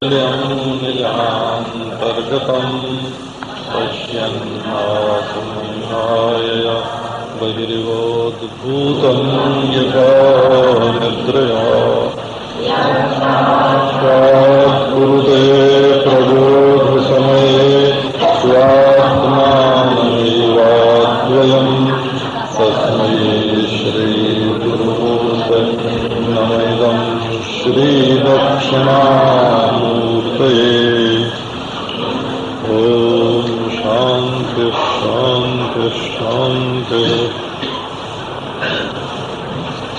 निजान्तर्गतं पश्यन्नासमुन्नाय बहिर्वोद्भूतं यथा निद्रया स्यात्कुरुते प्रबोधसमये स्वात्मानमेवाद्वयम् तस्मै श्रीगुरुमूर्तये नमः श्रीदक्षिणामूर्तये। ॐ शान्ति शान्ति शान्ति।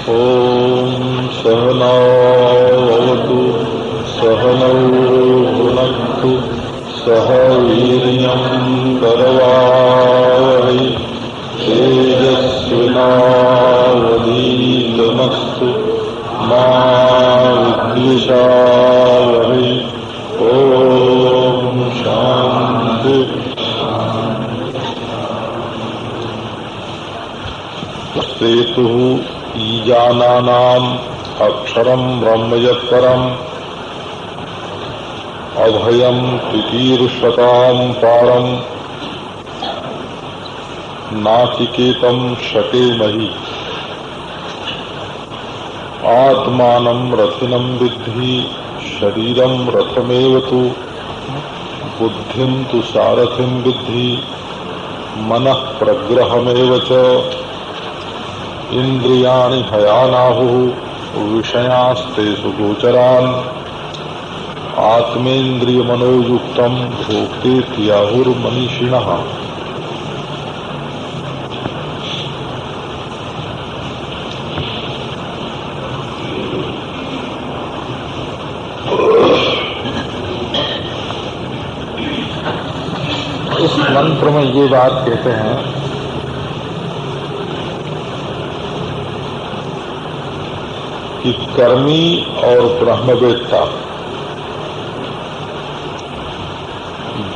ॐ सहनावतु सहनौ भुनक्तु सह वीर्यं करवावहै तेजस्विनावधीतमस्तु मा विद्विषावहै। ॐ शान्ति। सेतुः ईजानानाम् अक्षरं ब्रह्म यत्परम् अभयं तितीर्षतां पारम् नाचिकेतं शकेमहि। आत्मानं रथिनं विद्धि शरीरं रथमेव तु बुद्धिं तु सारथिं विद्धि मनः प्रग्रहमेव च। इंद्रियाणि हयानाहुः विषयास्तेषु गोचरान् आत्मेन्द्रियमनोयुक्तं भोक्तेति आहुर्मनीषिणः। इस मंत्र में ये बात कहते हैं कि कर्मी और ब्रह्मवेत्ता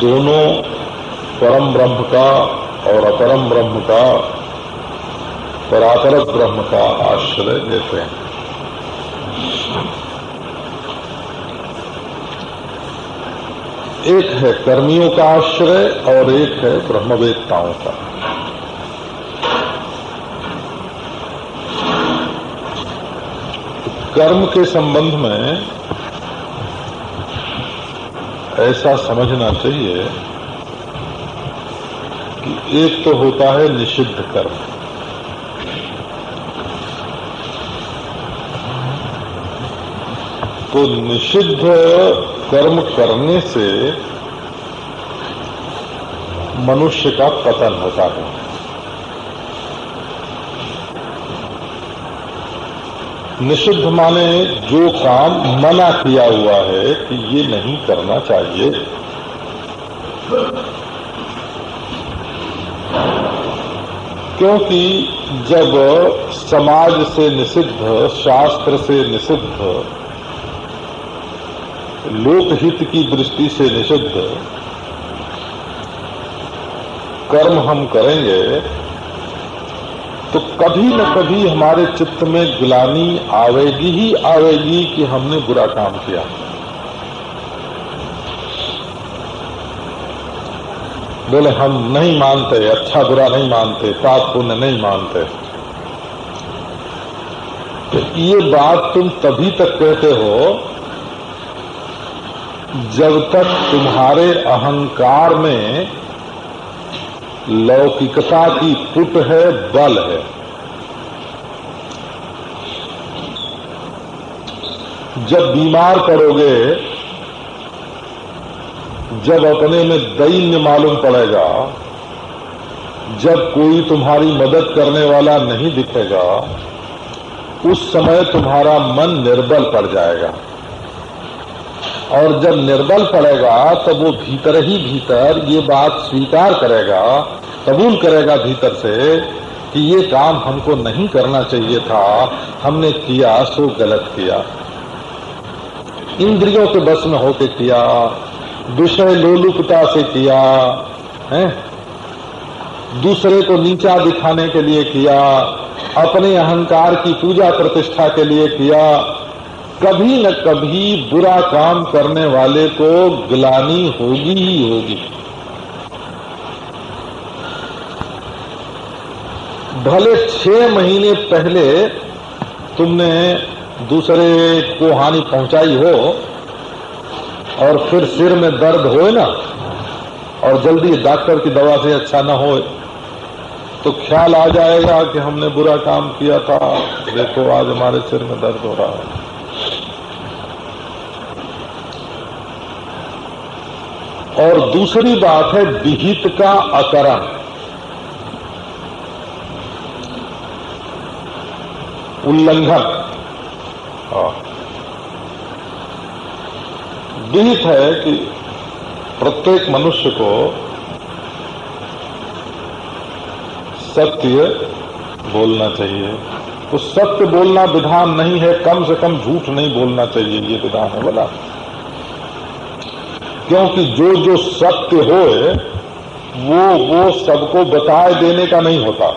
दोनों परम ब्रह्म का और अपरम ब्रह्म का परापर ब्रह्म का आश्रय लेते हैं। एक है कर्मियों का आश्रय और एक है ब्रह्मवेत्ताओं का। कर्म के संबंध में ऐसा समझना चाहिए कि एक तो होता है निषिद्ध कर्म। तो निषिद्ध कर्म करने से मनुष्य का पतन होता है। निषिद्ध माने जो काम मना किया हुआ है कि ये नहीं करना चाहिए। क्योंकि जब समाज से निषिद्ध, शास्त्र से निषिद्ध, लोकहित की दृष्टि से निषिद्ध कर्म हम करेंगे तो कभी न कभी हमारे चित्त में ग्लानि आवेगी ही आवेगी कि हमने बुरा काम किया। बोले हम नहीं मानते, अच्छा बुरा नहीं मानते, पाप पुण्य नहीं मानते। तो ये बात तुम तभी तक कहते हो जब तक तुम्हारे अहंकार में लौकिकता की पुट है, बल है। जब बीमार पड़ोगे, जब अपने में दैन्य मालूम पड़ेगा, जब कोई तुम्हारी मदद करने वाला नहीं दिखेगा, उस समय तुम्हारा मन निर्बल पड़ जाएगा। और जब निर्बल पड़ेगा तब वो भीतर ही भीतर ये बात स्वीकार करेगा, कबूल करेगा भीतर से कि ये काम हमको नहीं करना चाहिए था, हमने किया सो गलत किया। इंद्रियों के बस में होके किया, विषय लोलुपता से किया है, दूसरे को नीचा दिखाने के लिए किया, अपने अहंकार की पूजा प्रतिष्ठा के लिए किया, कभी न कभी बुरा काम करने वाले को ग्लानि होगी ही होगी। भले 6 महीने पहले तुमने दूसरे को हानि पहुंचाई हो और फिर सिर में दर्द होए ना, और जल्दी डॉक्टर की दवा से अच्छा न हो, तो ख्याल आ जाएगा कि हमने बुरा काम किया था, देखो आज हमारे सिर में दर्द हो रहा है। और दूसरी बात है विहित का आचरण। उल्लंघन विहित है कि प्रत्येक मनुष्य को सत्य बोलना चाहिए। तो सत्य बोलना विधान नहीं है, कम से कम झूठ नहीं बोलना चाहिए, ये विधान है बोला। क्योंकि जो जो सत्य होए वो सबको बताए देने का नहीं होता।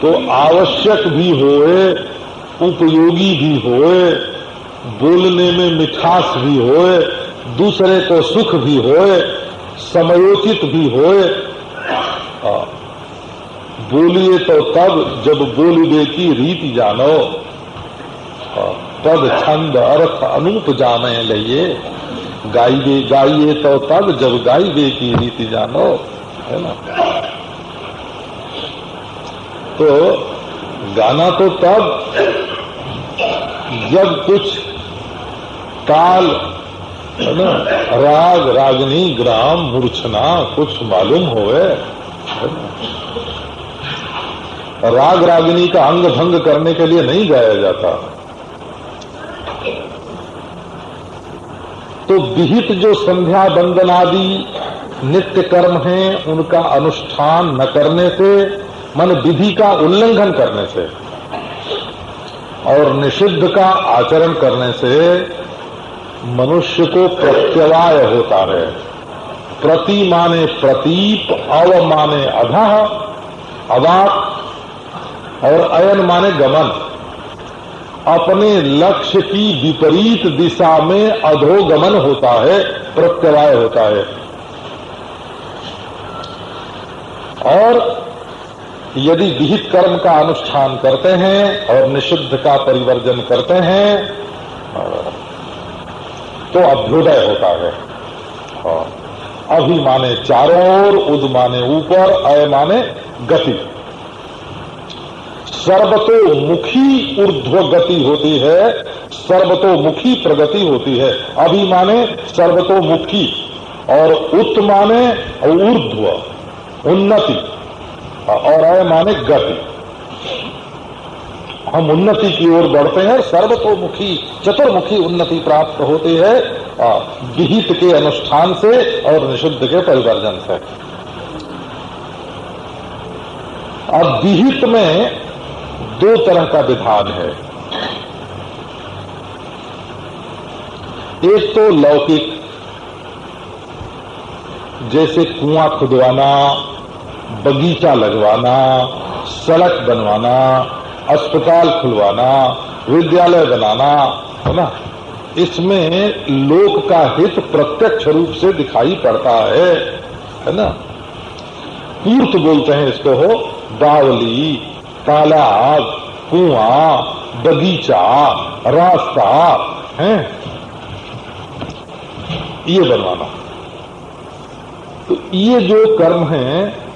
तो आवश्यक भी होए, उपयोगी भी होए, बोलने में मिठास भी होए, दूसरे को सुख भी होए, समयोचित भी होए। बोलिए तो तब जब बोलिबे की रीति जानो, तब छंद अर्थ अनूप जाने लइए। गाइए तो तब जब गाइबे की रीति जानो, है ना। तो गाना तो तब जब कुछ ताल, है ना, राग रागनी ग्राम मूर्छना कुछ मालूम होवे। राग रागिनी का अंग भंग करने के लिए नहीं गाया जाता। तो विहित जो संध्या बंदन आदि नित्य कर्म हैं, उनका अनुष्ठान न करने से, मन विधि का उल्लंघन करने से और निषिद्ध का आचरण करने से मनुष्य को प्रत्यवाय होता है। प्रति माने प्रतीप, अव माने अधः, अवाक, और अयन माने गमन। अपने लक्ष्य की विपरीत दिशा में अधोगमन होता है, प्रत्यवाय होता है। और यदि विहित कर्म का अनुष्ठान करते हैं और निषिद्ध का परिवर्जन करते हैं तो अभ्युदय होता है। अभि माने चारों ओर, उद माने ऊपर, अय माने गति। सर्वतोमुखी ऊर्ध्व गति होती है, सर्वतोमुखी प्रगति होती है। अभि माने सर्वतोमुखी और उत माने ऊर्ध्व, उन्नति, और अय माने गति। हम उन्नति की ओर बढ़ते हैं, सर्वतोमुखी चतुर्मुखी उन्नति प्राप्त होती है विहित के अनुष्ठान से और निषिद्ध के परिवर्जन से। अब विहित में 2 तरह का विधान है। एक तो लौकिक, जैसे कुआं खुदवाना, बगीचा लगवाना, सड़क बनवाना, अस्पताल खुलवाना, विद्यालय बनाना, है ना। इसमें लोक का हित प्रत्यक्ष रूप से दिखाई पड़ता है ना। पूर्त बोलते हैं इसको, हो बावली, तालाब, कुआं, बगीचा, रास्ता है, ये बनवाना। तो ये जो कर्म हैं,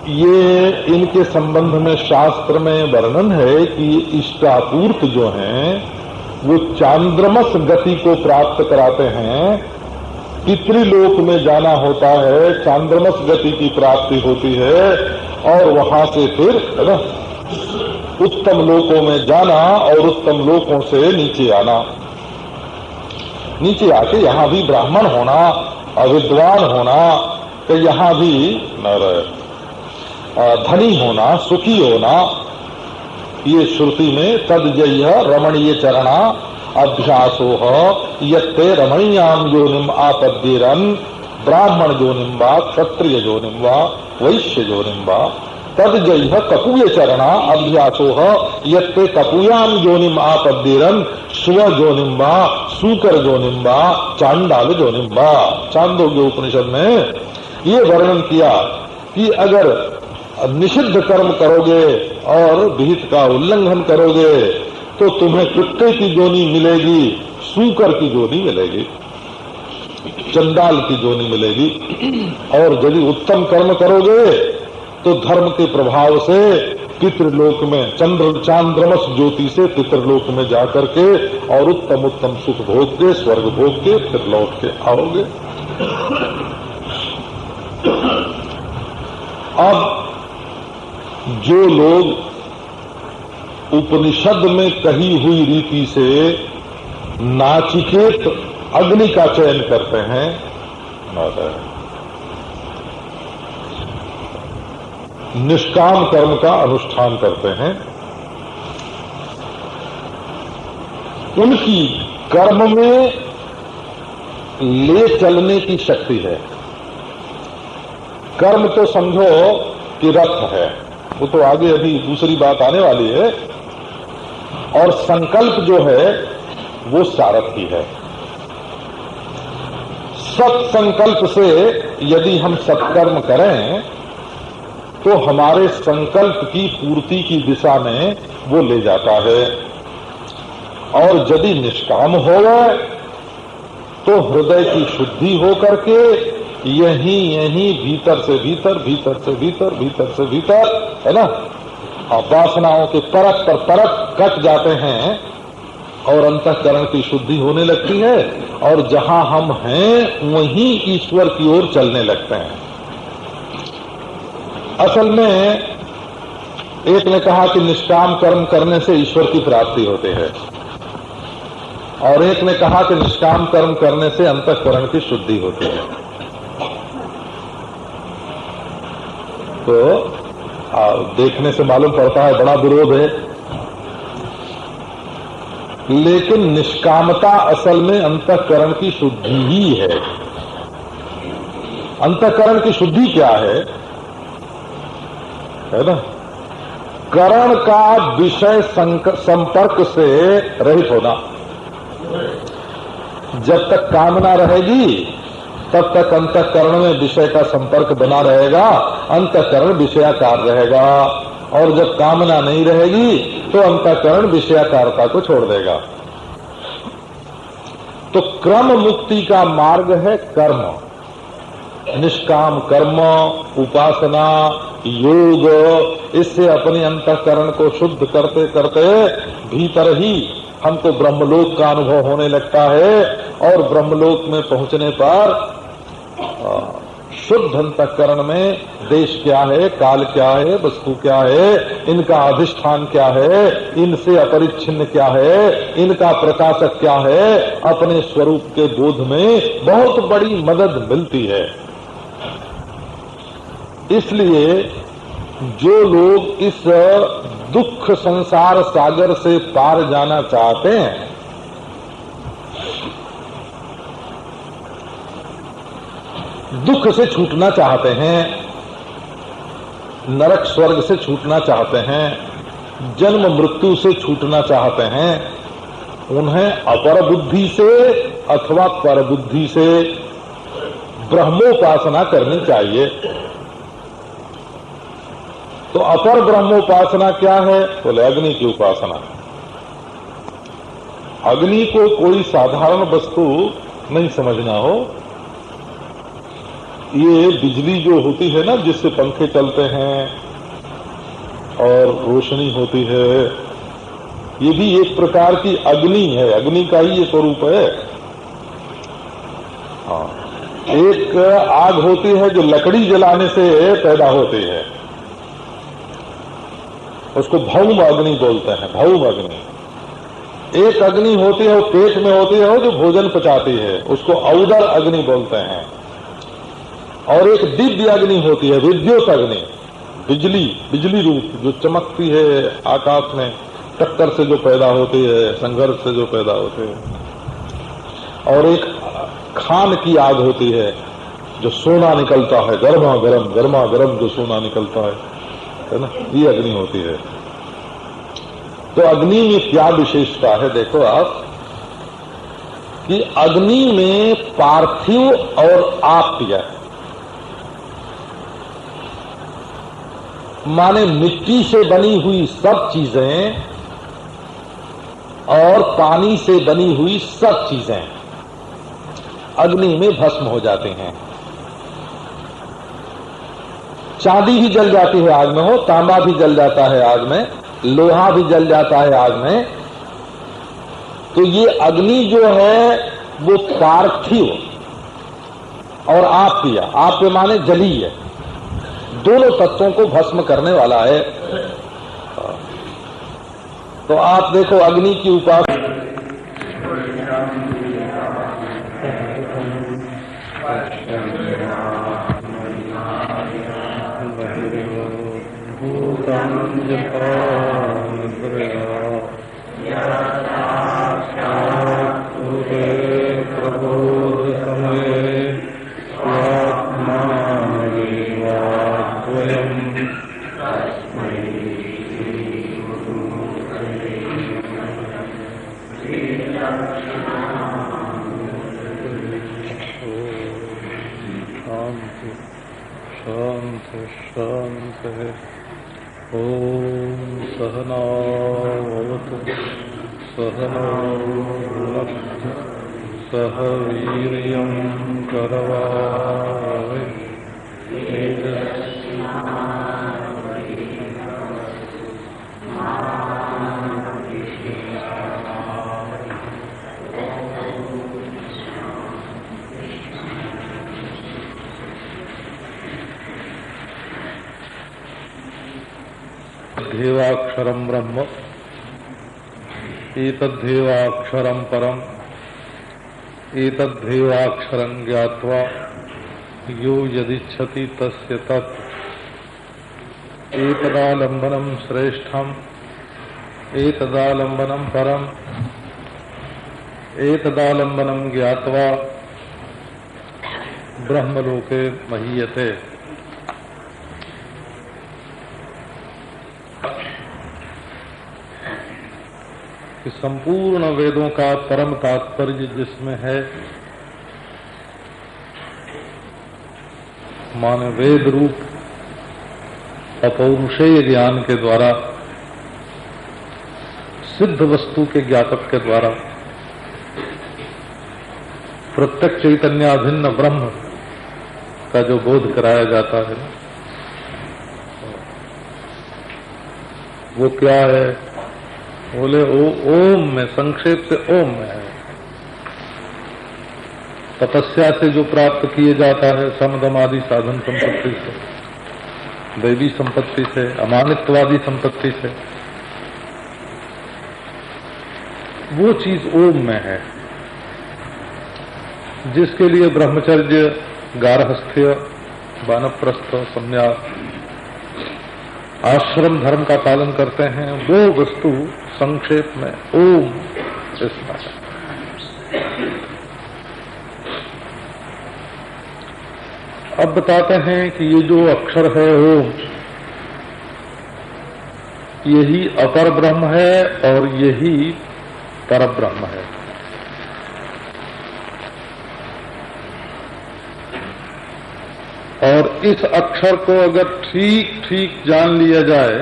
ये इनके संबंध में शास्त्र में वर्णन है कि इष्टापूर्त जो हैं वो चांद्रमस गति को प्राप्त कराते हैं। पितृलोक में जाना होता है, चांद्रमस गति की प्राप्ति होती है, और वहां से फिर, है ना, उत्तम लोकों में जाना और उत्तम लोकों से नीचे आना। नीचे आके यहां भी ब्राह्मण होना, अविद्वान होना, तो यहां भी न रहे, धनी होना, सुखी होना। ये श्रुति में तद्जय रमणीय चरणा अभ्यासोह यत्ते रमणीयाम योनिम आपद्येरन ब्राह्मण योनिम वा क्षत्रिय योनिम वा वैश्य योनिम वा तद जैह कपूय चरणा अभ्यासोह यत्ते कपूयाम जोनिम आपद्येरन स्व जोनिम्बा सूकर जोनिम्बा चांडाल जोनिम्बा। चांदोग्य उपनिषद में ये वर्णन किया कि अगर निषिद्ध कर्म करोगे और विहित का उल्लंघन करोगे तो तुम्हें कुत्ते की जोनी मिलेगी, सूकर की जोनी मिलेगी, चंडाल की जोनी मिलेगी। और यदि उत्तम कर्म करोगे तो धर्म के प्रभाव से पितृलोक में चांद्रमस ज्योति से पितृलोक में जाकर के और उत्तम उत्तम सुख भोग के, स्वर्ग भोग के फिर लौट के आओगे। अब जो लोग उपनिषद में कही हुई रीति से नाचिकेत अग्नि का चयन करते हैं, निष्काम कर्म का अनुष्ठान करते हैं, उनकी कर्म में ले चलने की शक्ति है। कर्म तो समझो कि रथ है, वो तो आगे अभी दूसरी बात आने वाली है, और संकल्प जो है वो सारथी है। सत्संकल्प से यदि हम सत्कर्म करें तो हमारे संकल्प की पूर्ति की दिशा में वो ले जाता है। और यदि निष्काम हो गए तो हृदय की शुद्धि हो करके यहीं भीतर से भीतर, भीतर से भीतर, भीतर से भीतर, है ना, वासनाओं के परत पर परत कट जाते हैं और अंतःकरण की शुद्धि होने लगती है, और जहां हम हैं वहीं ईश्वर की ओर चलने लगते हैं। असल में एक ने कहा कि निष्काम कर्म करने से ईश्वर की प्राप्ति होती है, और एक ने कहा कि निष्काम कर्म करने से अंतःकरण की शुद्धि होती है। तो देखने से मालूम पड़ता है बड़ा विरोध है, लेकिन निष्कामता असल में अंतःकरण की शुद्धि ही है। अंतःकरण की शुद्धि क्या है ना, करण का विषय संपर्क से रहित होना। जब तक कामना रहेगी तब तक अंतःकरण में विषय का संपर्क बना रहेगा, अंतःकरण विषयाकार रहेगा, और जब कामना नहीं रहेगी तो अंतःकरण विषयाकारता को छोड़ देगा। तो क्रम मुक्ति का मार्ग है कर्म, निष्काम कर्म, उपासना, योग। इससे अपने अंतःकरण को शुद्ध करते करते भीतर ही हमको ब्रह्मलोक का अनुभव होने लगता है, और ब्रह्मलोक में पहुंचने पर शुद्ध अंतःकरण में देश क्या है, काल क्या है, वस्तु क्या है, इनका अधिष्ठान क्या है, इनसे अपरिच्छिन्न क्या है, इनका प्रकाशक क्या है, अपने स्वरूप के बोध में बहुत बड़ी मदद मिलती है। इसलिए जो लोग इस दुख संसार सागर से पार जाना चाहते हैं, दुख से छूटना चाहते हैं, नरक स्वर्ग से छूटना चाहते हैं, जन्म मृत्यु से छूटना चाहते हैं, उन्हें अपर बुद्धि से अथवा पर बुद्धि से ब्रह्मोपासना करनी चाहिए। तो अपर ब्रह्मोपासना क्या है? बोले अग्नि की उपासना। अग्नि को कोई साधारण वस्तु नहीं समझना हो। ये बिजली जो होती है ना, जिससे पंखे चलते हैं और रोशनी होती है, ये भी एक प्रकार की अग्नि है, अग्नि का ही ये स्वरूप है। हाँ, एक आग होती है जो लकड़ी जलाने से पैदा होती है, उसको भौम अग्नि बोलते हैं, भौम अग्नि। एक अग्नि होती है वो पेट में होती है, वो जो भोजन पचाती है, उसको औदर अग्नि बोलते हैं। और एक दिव्य अग्नि होती है, विद्युत अग्नि, बिजली, बिजली रूप जो चमकती है आकाश में, टक्कर से जो पैदा होती है, संघर्ष से जो पैदा होती है। और एक खान की आग होती है जो सोना निकलता है, गर्मा गर्म जो सोना निकलता है। है ना, ये अग्नि होती है। तो अग्नि में क्या विशेषता है, देखो आप कि अग्नि में पार्थिव और आप्य, माने मिट्टी से बनी हुई सब चीजें और पानी से बनी हुई सब चीजें अग्नि में भस्म हो जाती हैं। चांदी भी जल जाती है आग में, हो तांबा भी जल जाता है आग में, लोहा भी जल जाता है आग में। तो ये अग्नि जो है वो पार्थिव और आप्य, आप्य माने जलीय, दोनों तत्वों को भस्म करने वाला है। तो आप देखो अग्नि की उपासना सहनावतु सहनौ भुनक्तु सह वीर्यं करवावहै देवाक्षरम ब्रह्म एतद्धेवाक्षरम परम एतद्धेवाक्षरं ज्ञात्वा यो यदिच्छति तस्य तत् एतदालम्बनं श्रेष्ठम् एतदालम्बनं परम एतदालम्बनं ज्ञात्वा ब्रह्मलोके महीयते। कि संपूर्ण वेदों का परम तात्पर्य जिसमें है, माने वेद रूप अपौरुषेय ज्ञान के द्वारा, सिद्ध वस्तु के ज्ञातक के द्वारा प्रत्यक्ष चैतन्याभिन्न ब्रह्म का जो बोध कराया जाता है, वो क्या है? बोले ओम में, संक्षेप से ओम में है। तपस्या से जो प्राप्त किए जाता है समदम आदि साधन संपत्ति से, दैवी संपत्ति से, अमानित्वादी संपत्ति से, वो चीज ओम में है। जिसके लिए ब्रह्मचर्य, गार्हस्थ्य, वानप्रस्थ, संन्यास, आश्रम धर्म का पालन करते हैं, वो वस्तु संक्षेप में ओम इसमें है। अब बताते हैं कि ये जो अक्षर है ओम, यही अपर ब्रह्म है और यही परब्रह्म है। और इस अक्षर को अगर ठीक ठीक जान लिया जाए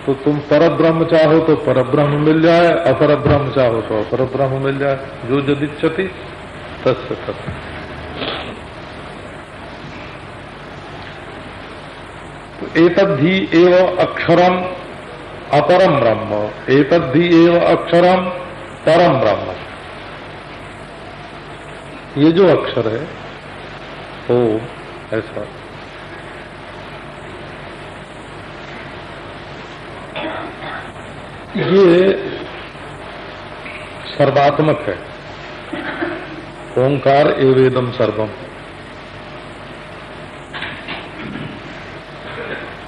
तो तुम परब्रह्म चाहो तो परब्रह्म मिल जाए, अपर ब्रह्म चाहो तो अपर ब्रह्म मिल जाए। जो यदिच्छति तस्य तत्। तो एतद्धि एव अक्षरम अपरम ब्रह्म, एतद्धि एव अक्षरम परम ब्रह्म। ये जो अक्षर है ओम, ऐसा ये सर्वात्मक है। ओंकार एवेदम सर्वम।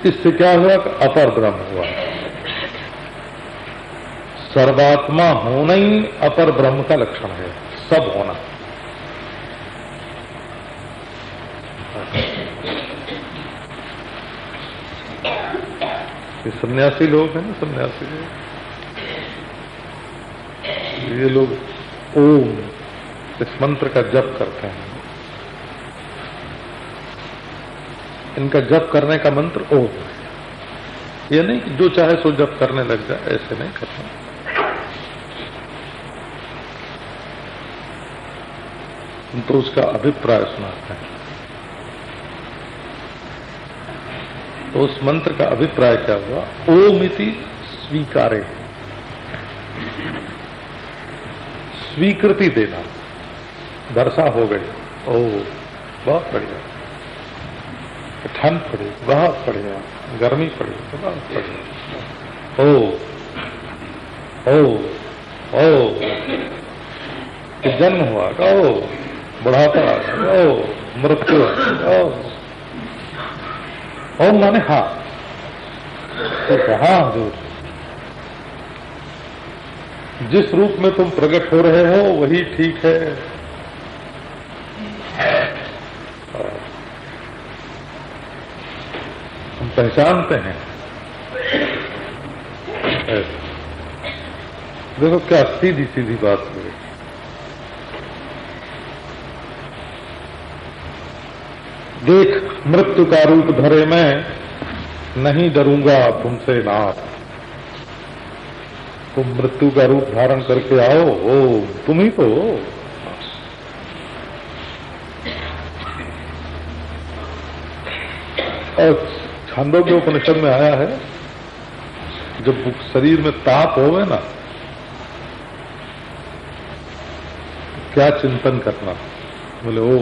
इससे क्या हुआ कि अपर ब्रह्म हुआ। सर्वात्मा होना ही अपर ब्रह्म का लक्षण है, सब होना। ये सन्यासी लोग हैं ना, सन्यासी लोग, ये लोग ओम इस मंत्र का जप करते हैं। इनका जप करने का मंत्र ओम है। ये नहीं कि जो चाहे सो जप करने लग जाए, ऐसे नहीं करना। तो उसका अभिप्राय सुनाते हैं। तो उस मंत्र का अभिप्राय क्या हुआ? ओम इति स्वीकारे, स्वीकृति देना, वर्षा हो गई, ओ बहुत बढ़िया, ठंड पड़ी बहुत बढ़िया, गर्मी पड़ी बहुत बढ़िया, ओ जन्म हुआ, ओ बुढ़ापा आ गया, ओ मृत्यु आ गया, ओम माने हाँ, तो हाँ हजूर, जिस रूप में तुम प्रकट हो रहे हो वही ठीक है। हम पहचानते हैं। देखो क्या सीधी सीधी बात है। देख मृत्यु का रूप धरे मैं, नहीं डरूंगा तुमसे नाथ। तुम मृत्यु का रूप धारण करके आओ, ओ तुम ही तो हो। और छांदोग्य उपनिषद में आया है, जब शरीर में ताप होवे ना, क्या चिंतन करना? बोले ओ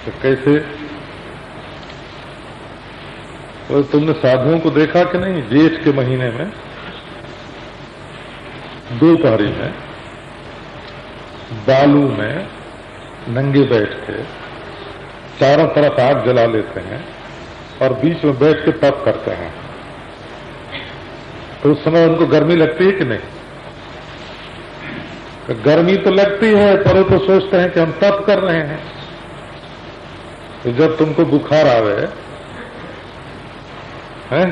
तो कैसे? तो तुमने साधुओं को देखा कि नहीं? जेठ के महीने में दोपहरी में बालू में नंगे बैठ के चारों तरफ आग जला लेते हैं और बीच में बैठ के तप करते हैं। तो उस समय उनको गर्मी लगती है कि नहीं? तो गर्मी तो लगती है, पर वो तो सोचते हैं कि हम तप कर रहे हैं। तो जब तुमको बुखार आवे हैं,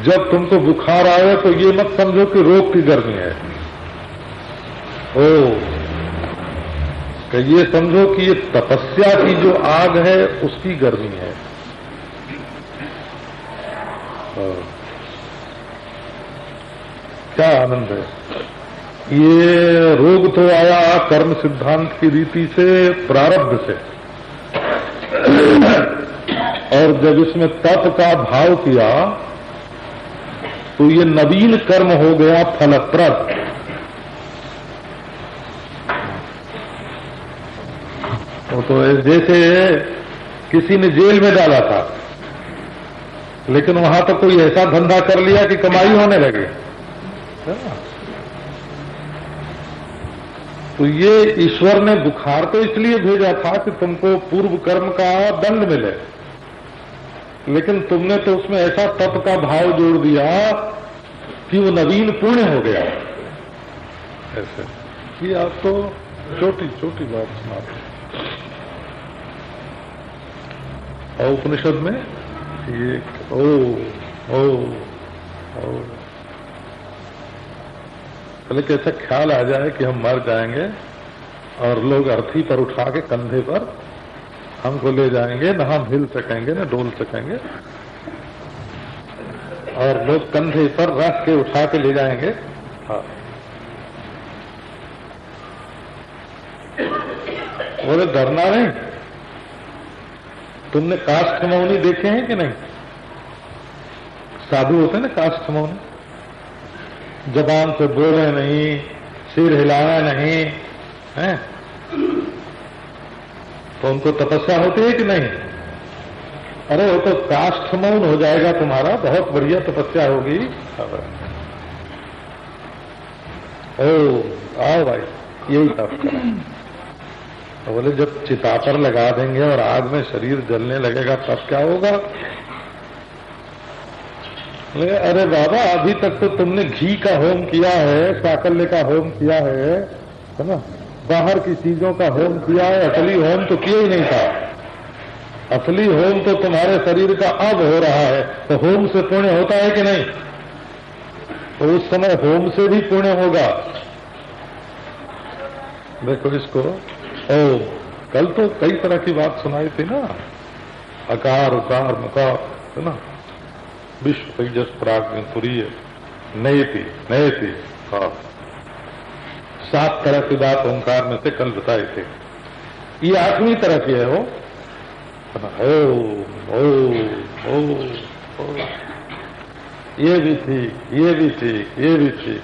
जब तुमको बुखार आवे तो ये मत समझो कि रोग की गर्मी है, कि ये समझो कि ये तपस्या की जो आग है उसकी गर्मी है। क्या आनंद है! ये रोग तो आया कर्म सिद्धांत की रीति से, प्रारब्ध से, और जब इसमें तप का भाव किया तो ये नवीन कर्म हो गया फलप्रद। वो तो जैसे किसी ने जेल में डाला था, लेकिन वहां तो कोई ऐसा धंधा कर लिया कि कमाई होने लगे। तो ये ईश्वर ने बुखार तो इसलिए भेजा था कि तुमको पूर्व कर्म का दंड मिले, लेकिन तुमने तो उसमें ऐसा तप का भाव जोड़ दिया कि वो नवीन पुण्य हो गया। ऐसे ये आपको छोटी छोटी बात सुनाते। और उपनिषद में ये पहले कैसा ख्याल आ जाए कि हम मर जाएंगे और लोग अर्थी पर उठा के कंधे पर हमको ले जाएंगे, न हम हिल सकेंगे न डोल सकेंगे, और लोग कंधे पर रख के उठा के ले जाएंगे। हाँ, बोले डरना नहीं। तुमने काष्ठमौनी देखे हैं कि नहीं? साधु होते ना काष्ठमौनी, जबान से बोले नहीं, सिर हिलाना नहीं है, तो उनको तपस्या होती है कि नहीं? अरे वो तो काष्ठमौन हो जाएगा तुम्हारा, बहुत बढ़िया तपस्या होगी। ओ आओ भाई, यही तप करें। तो बोले जब चिता पर लगा देंगे और आग में शरीर जलने लगेगा तब क्या होगा? अरे बाबा, अभी तक तो तुमने घी का होम किया है, साकल्य का होम किया है ना, बाहर की चीजों का होम किया है, असली होम तो किया ही नहीं था। असली होम तो तुम्हारे शरीर का अब हो रहा है, तो होम से पुण्य होता है कि नहीं? तो उस समय होम से भी पुण्य होगा। देखो इसको, ओ कल तो कई तरह की बात सुनाई थी ना, अकार उकार मकार है ना, विश्व तेजस प्राज्ञ तुरीय नयति नयति। हाँ, 7 तरह की बात ओंकार में से कल बताए थे। ये 8वीं तरह की है हो। ओ ओ ओ ये भी ठीक, ये भी ठीक, ये भी ठीक।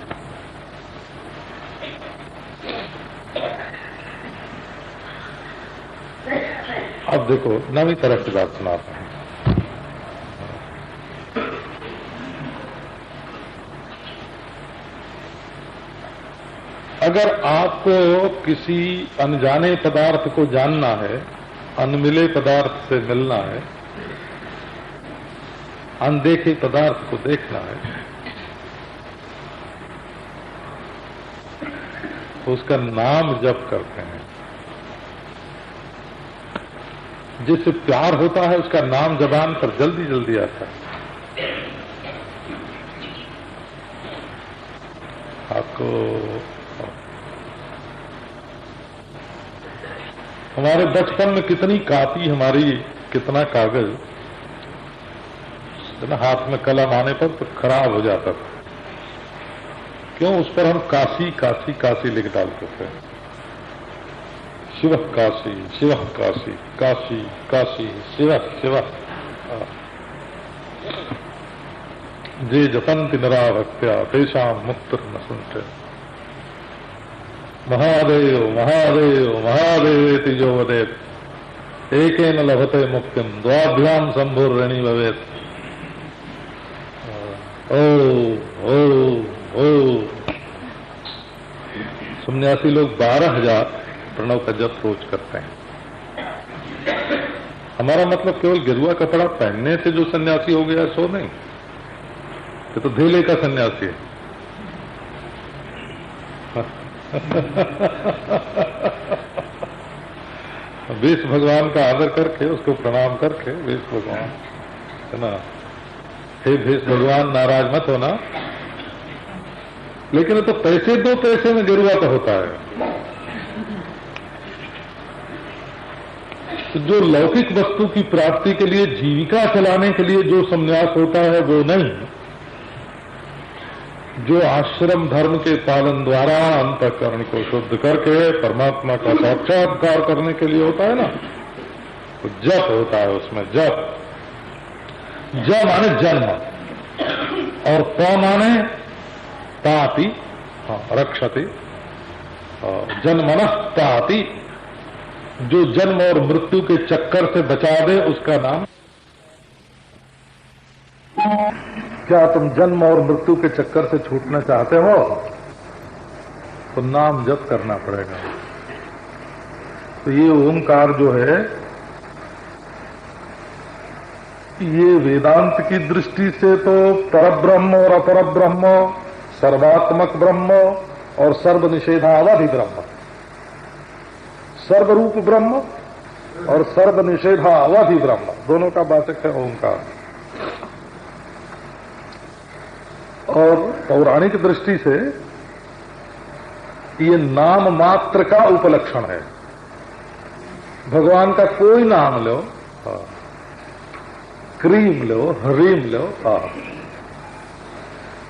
अब देखो 9वीं तरह की बात सुनाते हैं। अगर आपको किसी अनजाने पदार्थ को जानना है, अनमिले पदार्थ से मिलना है, अनदेखे पदार्थ को देखना है, तो उसका नाम जप करते हैं। जिससे प्यार होता है उसका नाम जबान पर जल्दी जल्दी आता है। आपको हमारे बचपन में कितनी कापी हमारी, कितना कागज ना हाथ में कलम आने पर तो खराब हो जाता था। क्यों? उस पर हम काशी काशी काशी लिख डालते थे। शिव काशी, शिव काशी, काशी काशी, शिव शिव। जे जपन्ति नरा भक्त्या तेषां मुक्तिर्न संशयः। महादेव महादेव महादेवेति जो वदेत् एकेन लभते मुक्तिम द्वाभ्याम संभुर्ऋणी भवेत्। ओ ओ ओ सन्यासी लोग 12,000 प्रणव का जप रोज करते हैं। हमारा मतलब केवल गेरुआ कपड़ा पहनने से जो सन्यासी हो गया सो नहीं, ये तो धेले का सन्यासी है। वेश भगवान का आदर करके, उसको प्रणाम करके, वेश भगवान है ना, हे भेष भगवान नाराज मत होना। लेकिन तो पैसे दो, पैसे में गेरुआ तो होता है। तो जो लौकिक वस्तु की प्राप्ति के लिए, जीविका चलाने के लिए जो संन्यास होता है वो नहीं, जो आश्रम धर्म के पालन द्वारा अंतःकरण को शुद्ध करके परमात्मा का साक्षात्कार करने के लिए होता है ना, तो जप होता है उसमें। जप, ज माने जन्म और प माने ताति, रक्षति, जन्मनः ताति। जो जन्म और मृत्यु के चक्कर से बचा दे उसका नाम। क्या तुम जन्म और मृत्यु के चक्कर से छूटना चाहते हो तो नाम जप करना पड़ेगा। तो ये ओंकार जो है, ये वेदांत की दृष्टि से तो परब्रह्म और अपरब्रह्म, सर्वात्मक ब्रह्म और सर्वनिषेधावधि ब्रह्म, सर्वरूप ब्रह्म और सर्वनिषेधावधि ब्रह्म, दोनों का वाचक है ओंकार। और पौराणिक दृष्टि से ये नाम मात्र का उपलक्षण है। भगवान का कोई नाम लो, क्रीम लो, हरीम लो,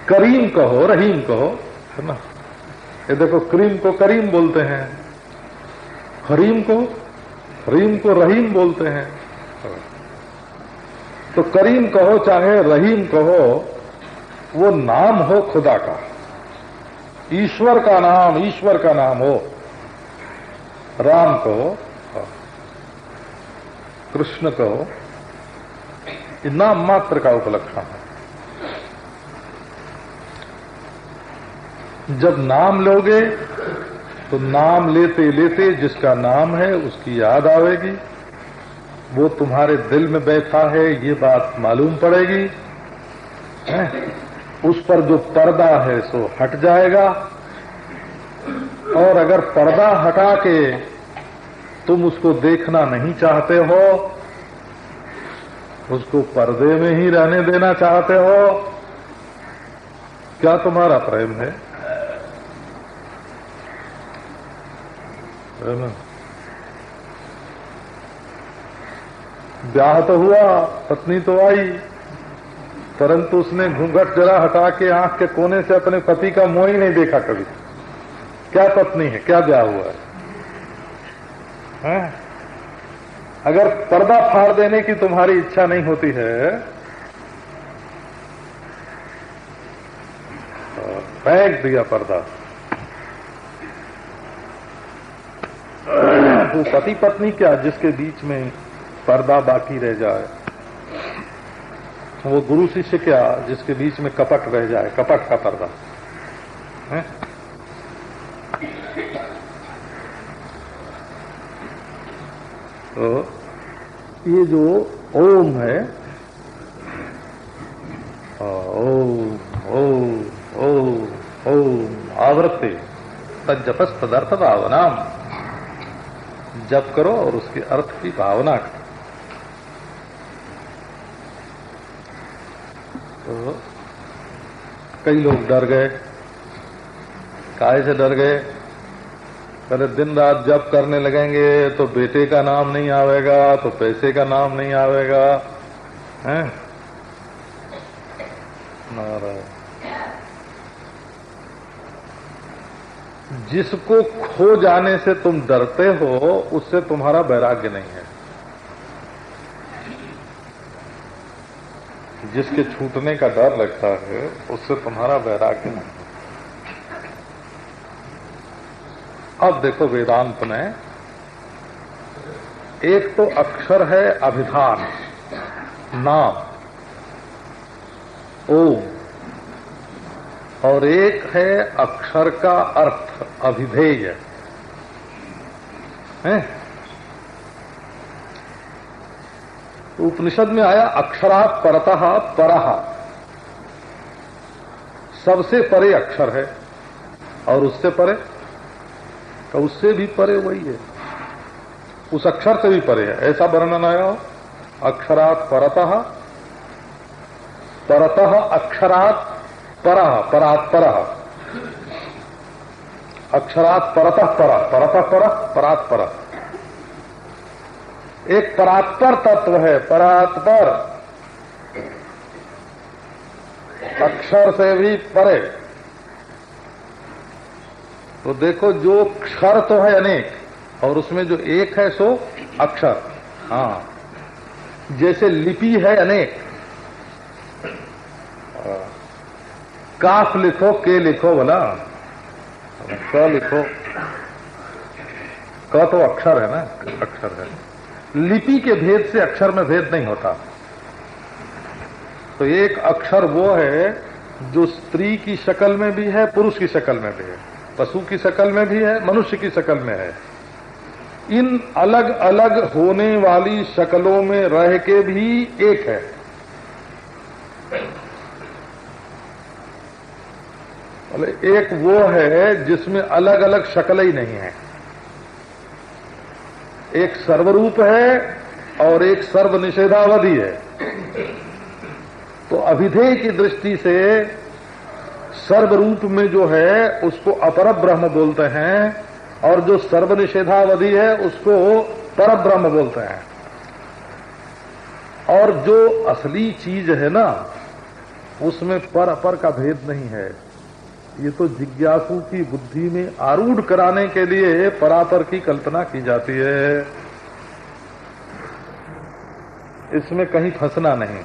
करीम कहो, रहीम कहो, है ना। ये देखो, क्रीम को करीम बोलते हैं, हरीम को रहीम बोलते हैं। तो करीम कहो चाहे रहीम कहो, वो नाम हो खुदा का, ईश्वर का नाम हो। राम कहो, कृष्ण कहो, ये नाम मात्र का उपलक्षण है। जब नाम लोगे तो नाम लेते लेते जिसका नाम है उसकी याद आवेगी, वो तुम्हारे दिल में बैठा है ये बात मालूम पड़ेगी, उस पर जो पर्दा है सो हट जाएगा। और अगर पर्दा हटा के तुम उसको देखना नहीं चाहते हो उसको पर्दे में ही रहने देना चाहते हो? क्या तुम्हारा प्रेम है ना? ब्याह तो हुआ, पत्नी तो आई, परंतु उसने घूंघट जरा हटा के आंख के कोने से अपने पति का मुंह ही नहीं देखा कभी। क्या पत्नी है, क्या ब्याह हुआ है? अगर पर्दा फाड़ देने की तुम्हारी इच्छा नहीं होती है तो फेंक दिया पर्दा। वो पति पत्नी क्या जिसके बीच में पर्दा बाकी रह जाए, वो गुरु शिष्य क्या जिसके बीच में कपट रह जाए, कपट का पर्दा है? तो ये जो ओम है, ओम ओम ओम ओम आवृत्ति तज्जपस तदर्थ भावना, जप करो और उसके अर्थ की भावना करो। तो कई लोग डर गए। काहे से डर गए? अरे दिन रात जप करने लगेंगे तो बेटे का नाम नहीं आवेगा, तो पैसे का नाम नहीं आवेगा, हैं? नारायण। जिसको खो जाने से तुम डरते हो उससे तुम्हारा वैराग्य नहीं है। जिसके छूटने का डर लगता है उससे तुम्हारा वैराग्य नहीं है। अब देखो वेदांत में एक तो अक्षर है अभिधान, नाम ओम, और एक है अक्षर का अर्थ अभिधेय है। उपनिषद में आया अक्षरात् परतः परः, सबसे परे अक्षर है, और उससे परे तो उससे भी परे वही है, उस अक्षर से भी परे है, ऐसा वर्णन आया हो। अक्षरात् परतः परतः अक्षरात् परः परात् परः, अक्षरात् परतः परः परतः परः परात् परः। एक परात्पर तत्व है, परात्पर अक्षर से भी परे। तो देखो जो क्षर तो है अनेक और उसमें जो एक है सो अक्षर। हाँ, जैसे लिपि है अनेक, काफ लिखो के लिखो बोला, क लिखो, क तो अक्षर है ना, अक्षर है। लिपि के भेद से अक्षर में भेद नहीं होता। तो एक अक्षर वो है जो स्त्री की शक्ल में भी है, पुरुष की शक्ल में भी है, पशु की शक्ल में भी है, मनुष्य की शक्ल में है। इन अलग अलग होने वाली शक्लों में रह के भी एक है। एक वो है जिसमें अलग अलग शक्लें ही नहीं है। एक सर्वरूप है और एक सर्वनिषेधावधि है। तो अभिधेय की दृष्टि से सर्वरूप में जो है उसको अपर ब्रह्म बोलते हैं, और जो सर्वनिषेधावधि है उसको पर ब्रह्म बोलते हैं। और जो असली चीज है ना उसमें पर अपर का भेद नहीं है। ये तो जिज्ञासु की बुद्धि में आरूढ़ कराने के लिए परापर की कल्पना की जाती है। इसमें कहीं फंसना नहीं,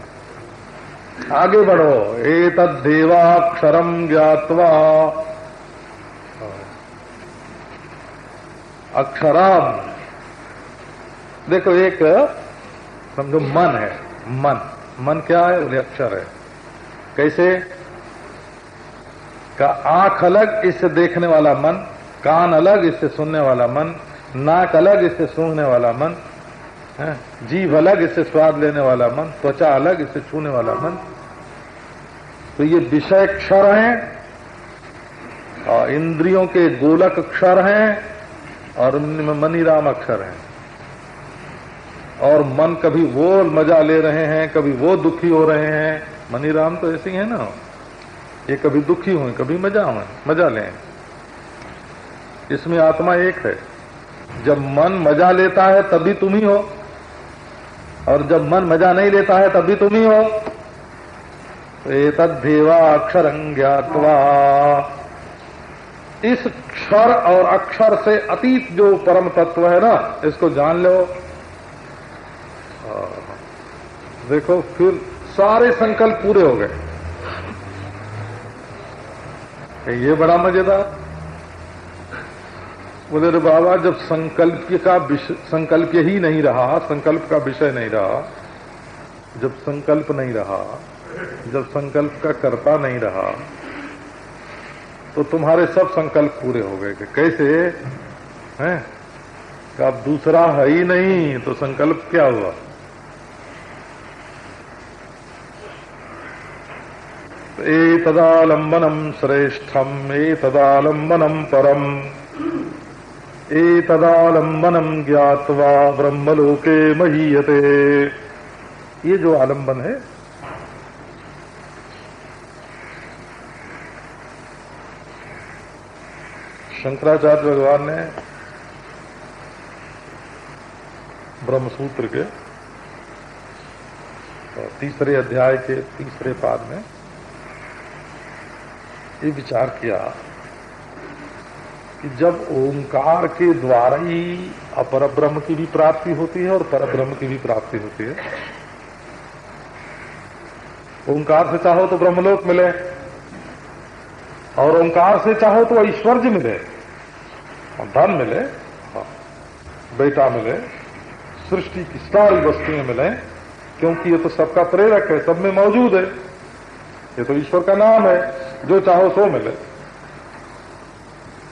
आगे बढ़ो। एतद् देवाक्षरम ज्ञात्वा अक्षराम। देखो एक समझो मन है, मन क्या है? बोले अक्षर है। कैसे? का आंख अलग इससे देखने वाला मन, कान अलग इससे सुनने वाला मन, नाक अलग इससे सूंघने वाला मन, जीभ अलग इससे स्वाद लेने वाला मन, त्वचा अलग इससे छूने वाला मन। तो ये विषय क्षर हैं और इंद्रियों के गोलक क्षर हैं और उनमें मनीराम अक्षर हैं। और मन कभी वो मजा ले रहे हैं, कभी वो दुखी हो रहे हैं। मनीराम तो ऐसे ही है ना, ये कभी दुखी हुए कभी मजा लें। इसमें आत्मा एक है। जब मन मजा लेता है तभी तुम ही हो, और जब मन मजा नहीं लेता है तभी तुम ही हो। एतद्धेवा अक्षरं ज्ञात्वा, इस क्षर और अक्षर से अतीत जो परम तत्व है ना, इसको जान लो। देखो फिर सारे संकल्प पूरे हो गए। ये बड़ा मजेदार। बोले रे बाबा, जब संकल्प ही नहीं रहा, संकल्प का विषय नहीं रहा, जब संकल्प नहीं रहा, जब संकल्प का कर्ता नहीं रहा, तो तुम्हारे सब संकल्प पूरे हो गए। कैसे हैं? अब दूसरा है ही नहीं तो संकल्प क्या हुआ? एतदालंबनम श्रेष्ठम एतदालंबनम परम एतदालंबनम ज्ञात्वा ब्रह्मलोके महीयते। ये जो आलंबन है, शंकराचार्य भगवान ने ब्रह्मसूत्र के तीसरे अध्याय के तीसरे पाद में ये विचार किया कि जब ओंकार के द्वारा ही अपर ब्रह्म की भी प्राप्ति होती है और पर ब्रह्म की भी प्राप्ति होती है। ओंकार से चाहो तो ब्रह्मलोक मिले, और ओंकार से चाहो तो ऐश्वर्य मिले, धन मिले, बेटा मिले, सृष्टि की सारी वस्तुएं मिले, क्योंकि ये तो सबका प्रेरक है, सब में मौजूद है। ये तो ईश्वर का नाम है, जो चाहो सो मिले।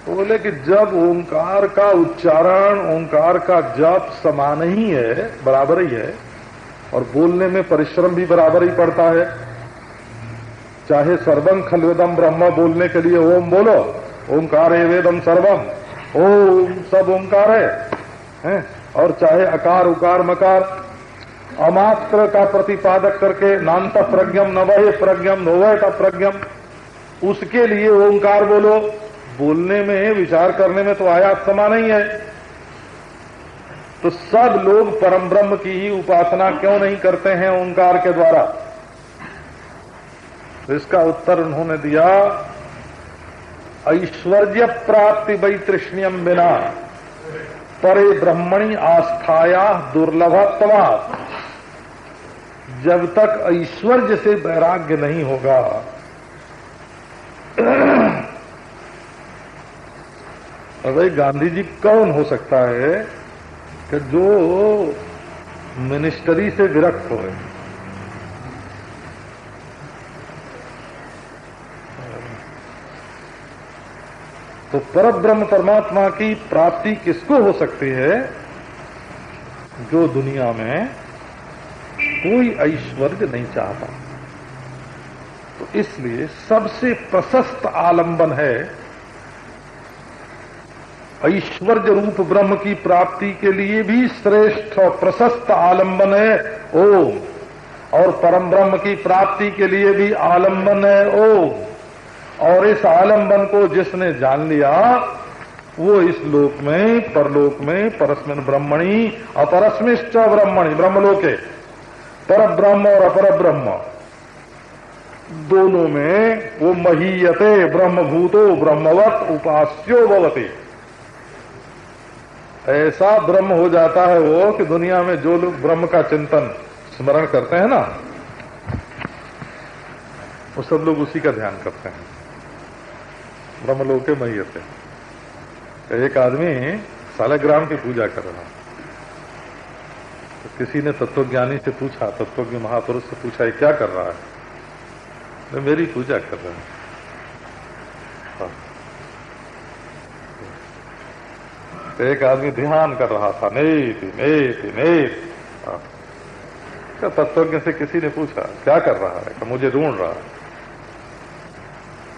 तो बोले कि जब ओंकार का उच्चारण, ओंकार का जप समान ही है, बराबर ही है, और बोलने में परिश्रम भी बराबर ही पड़ता है। चाहे सर्वम खल्वेदम ब्रह्म बोलने के लिए ओम बोलो, ओंकार वेदम सर्वम, ओम सब ओंकार है? और चाहे अकार उकार मकार अमात्र का प्रतिपादक करके नान्त प्रज्ञम नवहे प्रज्ञम नोवह का प्रज्ञम, उसके लिए ओंकार बोलो। बोलने में, विचार करने में तो आयात समान ही है। तो सब लोग परम ब्रह्म की ही उपासना क्यों नहीं करते हैं ओंकार के द्वारा? तो इसका उत्तर उन्होंने दिया, ऐश्वर्य प्राप्ति वैतृष्ण्यम बिना परे ब्रह्मणि आस्थाया दुर्लभत्वात्। जब तक ऐश्वर्य से वैराग्य नहीं होगा, भाई गांधी जी कौन हो सकता है कि जो मिनिस्ट्री से विरक्त हो? तो परब्रह्म परमात्मा की प्राप्ति किसको हो सकती है? जो दुनिया में कोई ऐश्वर्य नहीं चाहता। तो इसलिए सबसे प्रशस्त आलंबन है, ऐश्वर्य रूप ब्रह्म की प्राप्ति के लिए भी श्रेष्ठ प्रशस्त आलंबन है ओम, और परम ब्रह्म की प्राप्ति के लिए भी आलंबन है ओम। और इस आलंबन को जिसने जान लिया, वो इस लोक में, परलोक में, परस्मिन् ब्रह्मणि अपरस्मिश्च ब्रह्मणि, ब्रह्मलोके पर ब्रह्म और अपर ब्रह्म दोनों में वो महीयते ब्रह्मभूतो ब्रह्मवत उपास्यो भवति। ऐसा ब्रह्म हो जाता है वो कि दुनिया में जो लोग ब्रह्म का चिंतन स्मरण करते हैं ना, वो सब लोग उसी का ध्यान करते हैं। ब्रह्मलोके महीयते। एक आदमी सालग्राम की पूजा कर रहा, तो किसी ने तत्वज्ञानी से पूछा, तत्वज्ञ महापुरुष से पूछा, ये क्या कर रहा है? तो मेरी पूजा कर रहा है। तो एक आदमी ध्यान कर रहा था, नेति नेति नेति। तत्वज्ञ से किसी ने पूछा क्या कर रहा है? तो मुझे ढूंढ रहा है।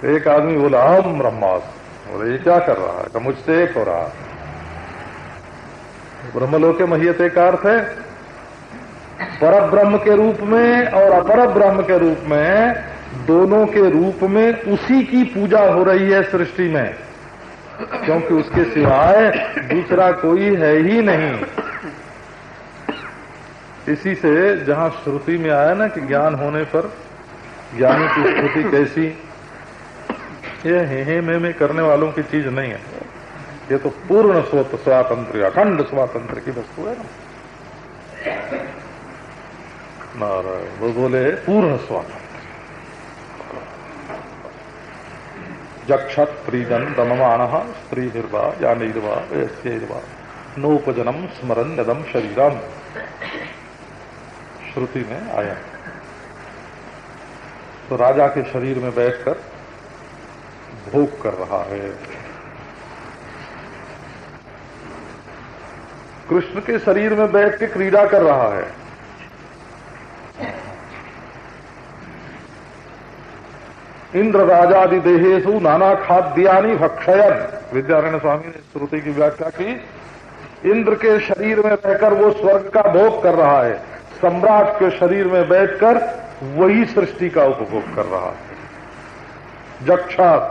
तो एक आदमी बोला अहम ब्रह्मास्मि। बोले ये क्या कर रहा है? तो मुझसे एक हो रहा है। ब्रह्मलोके महीयते का अर्थ है परब्रह्म के रूप में और अपर ब्रह्म के रूप में, दोनों के रूप में उसी की पूजा हो रही है सृष्टि में, क्योंकि उसके सिवाय दूसरा कोई है ही नहीं। इसी से जहां श्रुति में आया ना कि ज्ञान होने पर ज्ञानी की स्थिति कैसी, ये हे में करने वालों की चीज नहीं है, ये तो पूर्ण स्वातंत्र, अखंड स्वातंत्र की वस्तु है ना। नारायण, वो बोले पूर्ण स्वातंत्र। जक्षत प्रीदन दममान स्त्रीर्वा यानीर्वा वयस्यैर्वा नोपजनम स्मरन यदम शरीरम, श्रुति में आया। तो राजा के शरीर में बैठकर भोग कर रहा है, कृष्ण के शरीर में बैठ के क्रीड़ा कर रहा है। इंद्र राजादि देहेषु नाना खाद्यानि भक्षयन, विद्यारण्य स्वामी ने श्रुति की व्याख्या की। इंद्र के शरीर में रहकर वो स्वर्ग का भोग कर रहा है, सम्राट के शरीर में बैठकर वही सृष्टि का उपभोग कर रहा है। जक्षात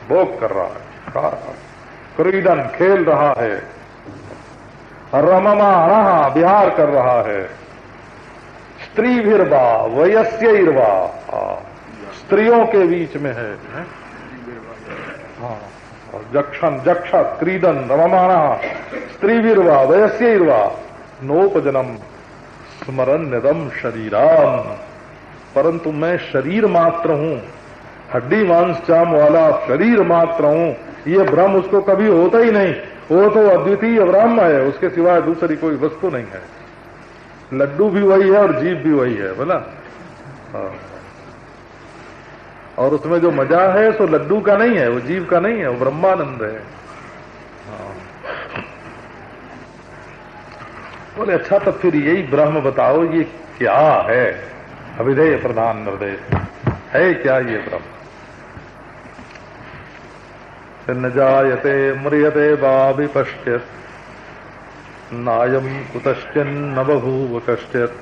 भोग कर रहा है, क्रीडन खेल रहा है, रममाणः विहार कर रहा है, स्त्रीभिर्वा वयस्यैर्वा, स्त्रियों के बीच में है। हाँ, जक्षत क्रीडन रममाणः स्त्रीभिर्वा वयस्यैर्वा नोपजनम स्मरन निदम शरीराम, परंतु मैं शरीर मात्र हूं, हड्डी मांस चाम वाला शरीर मात्र हूं, ये भ्रम उसको कभी होता ही नहीं। वो तो अद्वितीय ब्रह्म है, उसके सिवाय दूसरी कोई वस्तु नहीं है। लड्डू भी वही है और जीव भी वही है, बोला। हाँ। और उसमें जो मजा है सो लड्डू का नहीं है, वो जीव का नहीं है, वो ब्रह्मानंद है। हाँ। बोले अच्छा, तो फिर यही ब्रह्म बताओ, ये क्या है? अविधेय प्रधान निर्देश है क्या ये ब्रह्म? न जायते म्रियते वा विपश्चित्, नायं कुतश्चिन्न बभूव कश्चित्,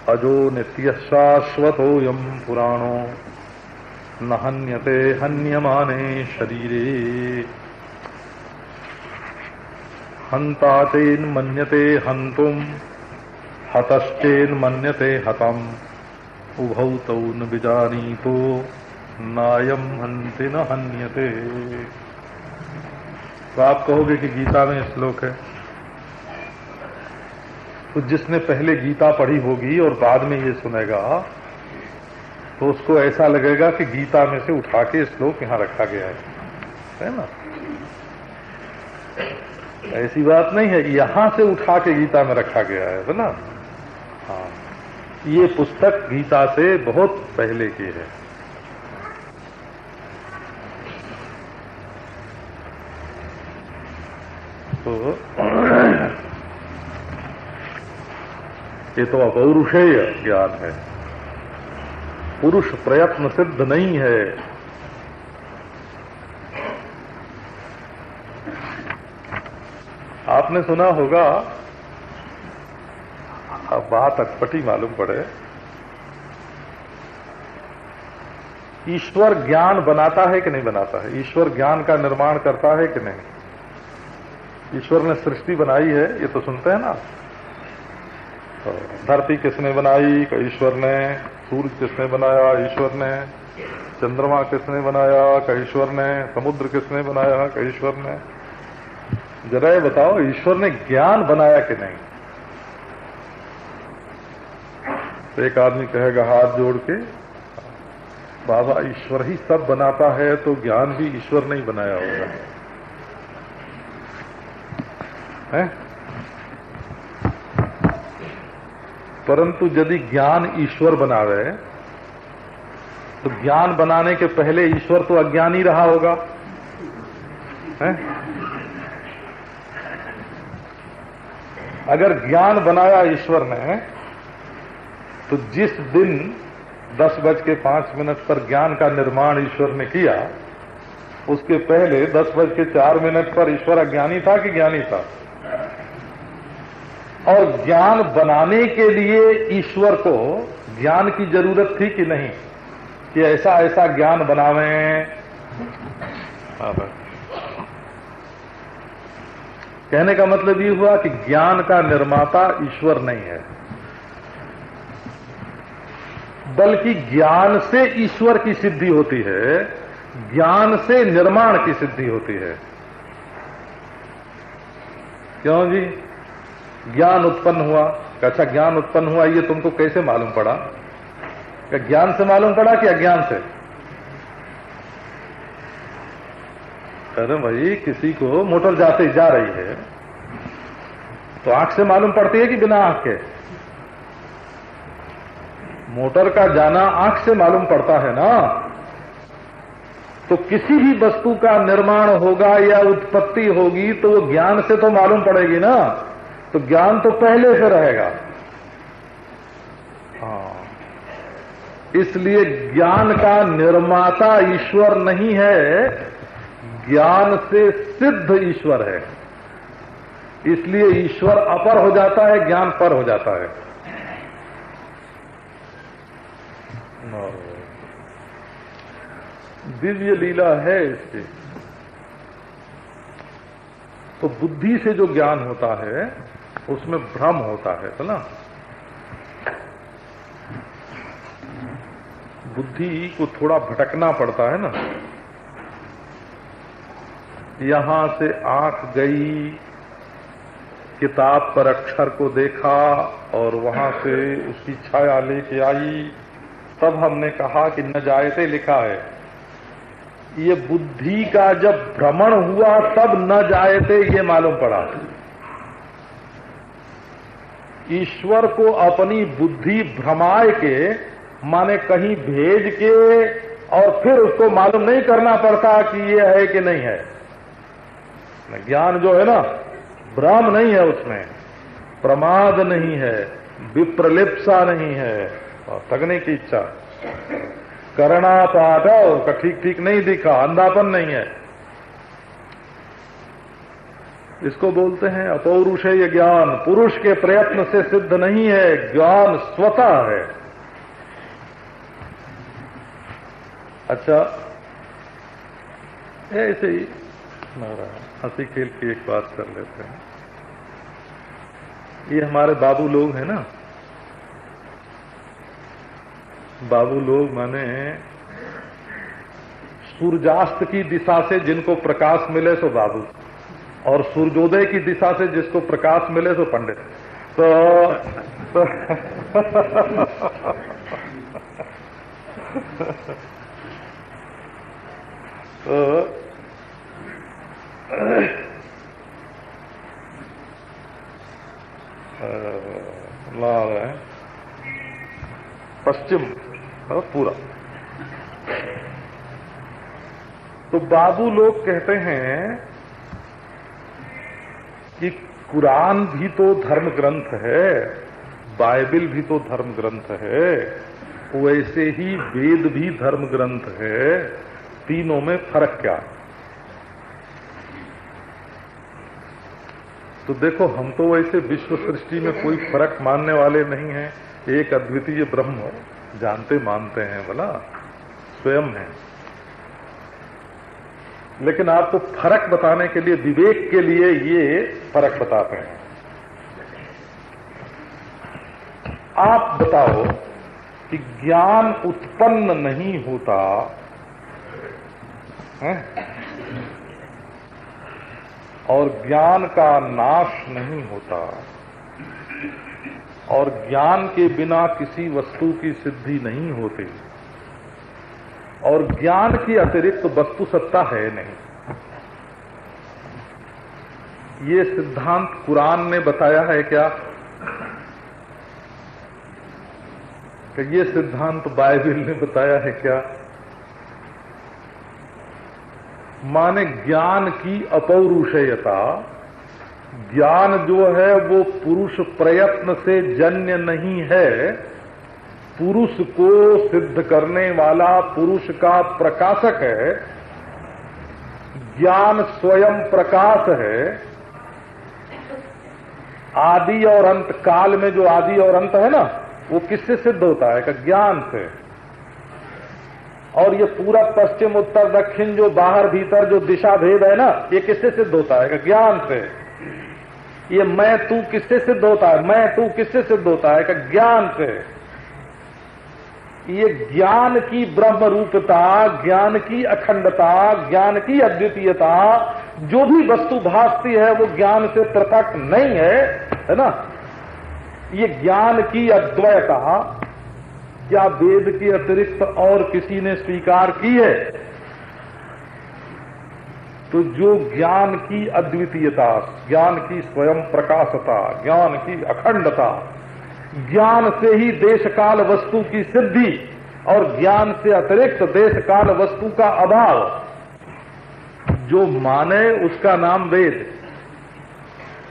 अजो नित्यः शाश्वतोऽयं पुराणो न हन्यते हन्यमाने शरीरे, हन्ता चेन्मन्यते हन्तुम्, हतश्चेन्मन्यते हतम्, उभौ तौ न विजानीतो नायम हन्ति न हन्यते। तो आप कहोगे कि गीता में श्लोक है, तो जिसने पहले गीता पढ़ी होगी और बाद में ये सुनेगा तो उसको ऐसा लगेगा कि गीता में से उठा के श्लोक यहां रखा गया है ना? ऐसी बात नहीं है, यहां से उठा के गीता में रखा गया है ना? हाँ, ये पुस्तक गीता से बहुत पहले की है। तो ये तो अपौरुषेय ज्ञान है, पुरुष प्रयत्न सिद्ध नहीं है। आपने सुना होगा, अब बात अटपटी मालूम पड़े, ईश्वर ज्ञान बनाता है कि नहीं बनाता है? ईश्वर ज्ञान का निर्माण करता है कि नहीं? ईश्वर ने सृष्टि बनाई है, ये तो सुनते हैं ना। तो धरती किसने बनाई? का ईश्वर ने। सूर्य किसने बनाया? ईश्वर ने। चंद्रमा किसने बनाया? का ईश्वर ने। समुद्र किसने बनाया? का ईश्वर ने। जरा ये बताओ, ईश्वर ने ज्ञान बनाया कि नहीं? तो एक आदमी कहेगा हाथ जोड़ के, बाबा ईश्वर ही सब बनाता है तो ज्ञान भी ईश्वर ने ही बनाया होगा है? परंतु यदि ज्ञान ईश्वर बनावे तो ज्ञान बनाने के पहले ईश्वर तो अज्ञानी रहा होगा है? अगर ज्ञान बनाया ईश्वर ने तो जिस दिन 10:05 पर ज्ञान का निर्माण ईश्वर ने किया, उसके पहले 10:04 पर ईश्वर अज्ञानी था कि ज्ञानी था? और ज्ञान बनाने के लिए ईश्वर को ज्ञान की जरूरत थी कि नहीं, कि ऐसा ऐसा ज्ञान बनावें। कहने का मतलब ये हुआ कि ज्ञान का निर्माता ईश्वर नहीं है, बल्कि ज्ञान से ईश्वर की सिद्धि होती है, ज्ञान से निर्माण की सिद्धि होती है। क्यों जी? ज्ञान उत्पन्न हुआ। अच्छा, ज्ञान उत्पन्न हुआ ये तुमको कैसे मालूम पड़ा? क्या ज्ञान से मालूम पड़ा कि अज्ञान से? अरे भाई, किसी को मोटर जाते जा रही है तो आंख से मालूम पड़ती है कि बिना आंख के? मोटर का जाना आंख से मालूम पड़ता है ना। तो किसी भी वस्तु का निर्माण होगा या उत्पत्ति होगी तो वो ज्ञान से तो मालूम पड़ेगी ना। तो ज्ञान तो पहले से रहेगा। हाँ, इसलिए ज्ञान का निर्माता ईश्वर नहीं है, ज्ञान से सिद्ध ईश्वर है। इसलिए ईश्वर अपर हो जाता है, ज्ञान पर हो जाता है। दिव्य लीला है इसकी। तो बुद्धि से जो ज्ञान होता है उसमें भ्रम होता है ना। बुद्धि को थोड़ा भटकना पड़ता है ना। यहां से आंख गई, किताब पर अक्षर को देखा और वहां से उसकी छाया लेके आई, तब हमने कहा कि न जायते लिखा है। ये बुद्धि का जब भ्रमण हुआ तब न जायते ये मालूम पड़ा। ईश्वर को अपनी बुद्धि भ्रमाए के, माने कहीं भेज के, और फिर उसको मालूम नहीं करना पड़ता कि ये है कि नहीं है। ज्ञान जो है ना, भ्रम नहीं है, उसमें प्रमाद नहीं है, विप्रलिप्सा नहीं है, और तकने की इच्छा, करना पाठ और ठीक ठीक नहीं दिखा, अंधापन नहीं है। इसको बोलते हैं अपौरुषेय ज्ञान। पुरुष के प्रयत्न से सिद्ध नहीं है, ज्ञान स्वतः है। अच्छा, ऐसे ही हंसी खेल की एक बात कर लेते हैं। ये हमारे बाबू लोग हैं ना, बाबू लोग माने सूर्यास्त की दिशा से जिनको प्रकाश मिले सो बाबू, और सूर्योदय की दिशा से जिसको प्रकाश मिले सो पंडित। तो लाल है पश्चिम पूरा। तो बाबू लोग कहते हैं कि कुरान भी तो धर्म ग्रंथ है, बाइबिल भी तो धर्म ग्रंथ है, वैसे ही वेद भी धर्म ग्रंथ है, तीनों में फर्क क्या? तो देखो, हम तो वैसे विश्व सृष्टि में कोई फर्क मानने वाले नहीं हैं, एक अद्वितीय ब्रह्म जानते मानते हैं, भला स्वयं है। लेकिन आपको फर्क बताने के लिए, विवेक के लिए ये फर्क बताते हैं। आप बताओ कि ज्ञान उत्पन्न नहीं होता है और ज्ञान का नाश नहीं होता, और ज्ञान के बिना किसी वस्तु की सिद्धि नहीं होती, और ज्ञान की अतिरिक्त वस्तु सत्ता है नहीं। ये सिद्धांत कुरान ने बताया है क्या? कि ये सिद्धांत बाइबिल ने बताया है क्या? माने ज्ञान की अपौरुषेयता, ज्ञान जो है वो पुरुष प्रयत्न से जन्य नहीं है, पुरुष को सिद्ध करने वाला पुरुष का प्रकाशक है। ज्ञान स्वयं प्रकाश है। आदि और अंत, काल में जो आदि और अंत है ना, वो किससे सिद्ध होता है? कि ज्ञान से। और ये पूरा पश्चिम उत्तर दक्षिण जो बाहर भीतर जो दिशा भेद है ना, ये किससे सिद्ध होता है? कि ज्ञान से। ये मैं तू किससे सिद्ध होता है? मैं तू किससे सिद्ध होता है? कि ज्ञान से। ये ज्ञान की ब्रह्म रूपता, ज्ञान की अखंडता, ज्ञान की अद्वितीयता, जो भी वस्तु भासती है वो ज्ञान से पृथक नहीं है ना। ये ज्ञान की अद्वैता क्या वेद के अतिरिक्त और किसी ने स्वीकार की है? तो जो ज्ञान की अद्वितीयता, ज्ञान की स्वयं प्रकाशता, ज्ञान की अखंडता, ज्ञान से ही देश काल वस्तु की सिद्धि और ज्ञान से अतिरिक्त देश काल वस्तु का अभाव, जो माने उसका नाम वेद।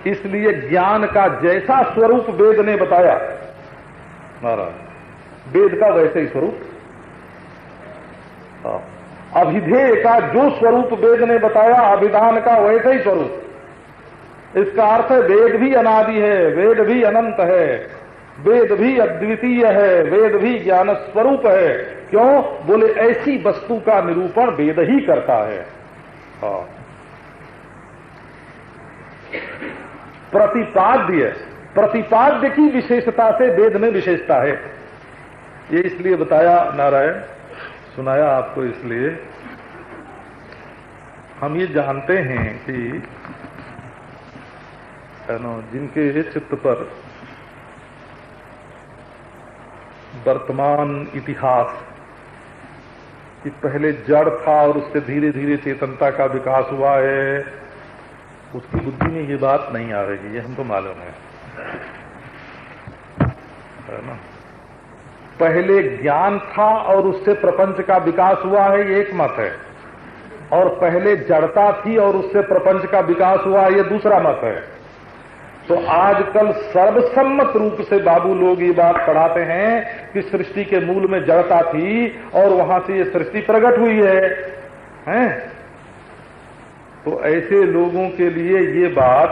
इसलिए ज्ञान का जैसा स्वरूप वेद ने बताया, वेद का वैसे ही स्वरूप, अभिधेय का जो स्वरूप वेद ने बताया, अभिधान का वैसे ही स्वरूप। इसका अर्थ है वेद भी अनादि है, वेद भी अनंत है, वेद भी अद्वितीय है, वेद भी ज्ञान स्वरूप है। क्यों? बोले ऐसी वस्तु का निरूपण वेद ही करता है। प्रतिपाद्य, प्रतिपाद्य की विशेषता से वेद में विशेषता है। ये इसलिए बताया नारायण, सुनाया आपको इसलिए, हम ये जानते हैं कि जिनके चित्त पर वर्तमान इतिहास कि पहले जड़ था और उससे धीरे धीरे चेतनता का विकास हुआ है, उसकी बुद्धि में ये बात नहीं आ रही, ये हमको मालूम है ना। पहले ज्ञान था और उससे प्रपंच का विकास हुआ है, ये एक मत है। और पहले जड़ता थी और उससे प्रपंच का विकास हुआ, ये दूसरा मत है। तो आजकल सर्वसम्मत रूप से बाबू लोग ये बात पढ़ाते हैं कि सृष्टि के मूल में जड़ता थी और वहां से ये सृष्टि प्रकट हुई है? तो ऐसे लोगों के लिए ये बात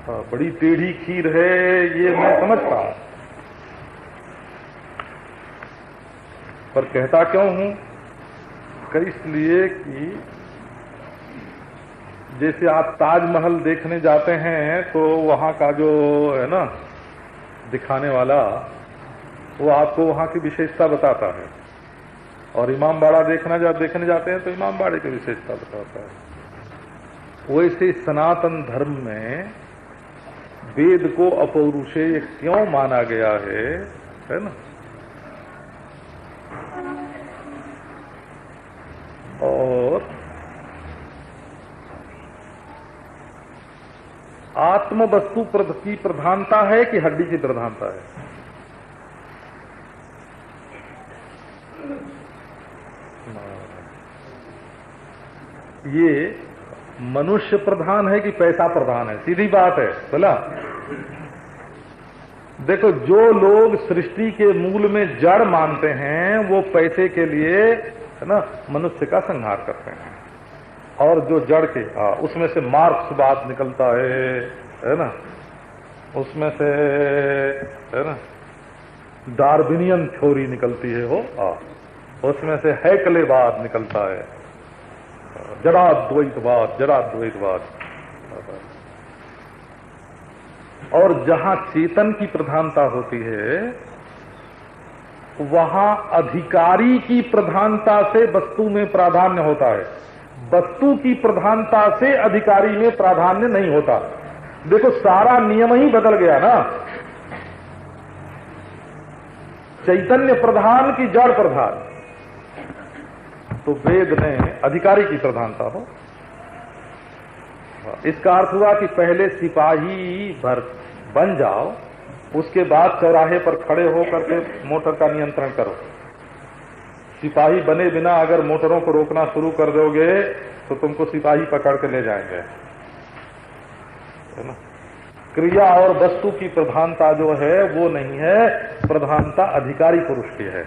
बड़ी टेढ़ी खीर है, ये मैं समझता हूं। पर कहता क्यों हूं? इसलिए कि जैसे आप ताजमहल देखने जाते हैं तो वहां का जो है ना दिखाने वाला, वो आपको वहां की विशेषता बताता है। और इमामबाड़ा देखने जाते हैं तो इमामबाड़े की विशेषता बताता है। वैसे सनातन धर्म में वेद को अपौरुषेय क्यों माना गया है ना? और आत्म वस्तु की प्रधानता है कि हड्डी की प्रधानता है? ये मनुष्य प्रधान है कि पैसा प्रधान है? सीधी बात है बोला। देखो, जो लोग सृष्टि के मूल में जड़ मानते हैं वो पैसे के लिए है ना मनुष्य का संहार करते हैं। और जो जड़ के उसमें से मार्क्सवाद निकलता है ना, उसमें से है ना डार्विनियन थ्योरी निकलती है, उसमें से हैकलेवाद निकलता है, जड़ाद्वैतवाद। और जहां चेतन की प्रधानता होती है वहां अधिकारी की प्रधानता से वस्तु में प्राधान्य होता है, वस्तु की प्रधानता से अधिकारी में प्राधान्य नहीं होता। देखो, सारा नियम ही बदल गया ना। चैतन्य प्रधान की जड़ प्रधान, तो वेद ने अधिकारी की प्रधानता हो। इसका अर्थ हुआ कि पहले सिपाही बन जाओ, उसके बाद चौराहे पर खड़े होकर के मोटर का नियंत्रण करो। सिपाही बने बिना अगर मोटरों को रोकना शुरू कर दोगे तो तुमको सिपाही पकड़ के ले जाएंगे, है ना। क्रिया और वस्तु की प्रधानता जो है वो नहीं है, प्रधानता अधिकारी पुरुष की है।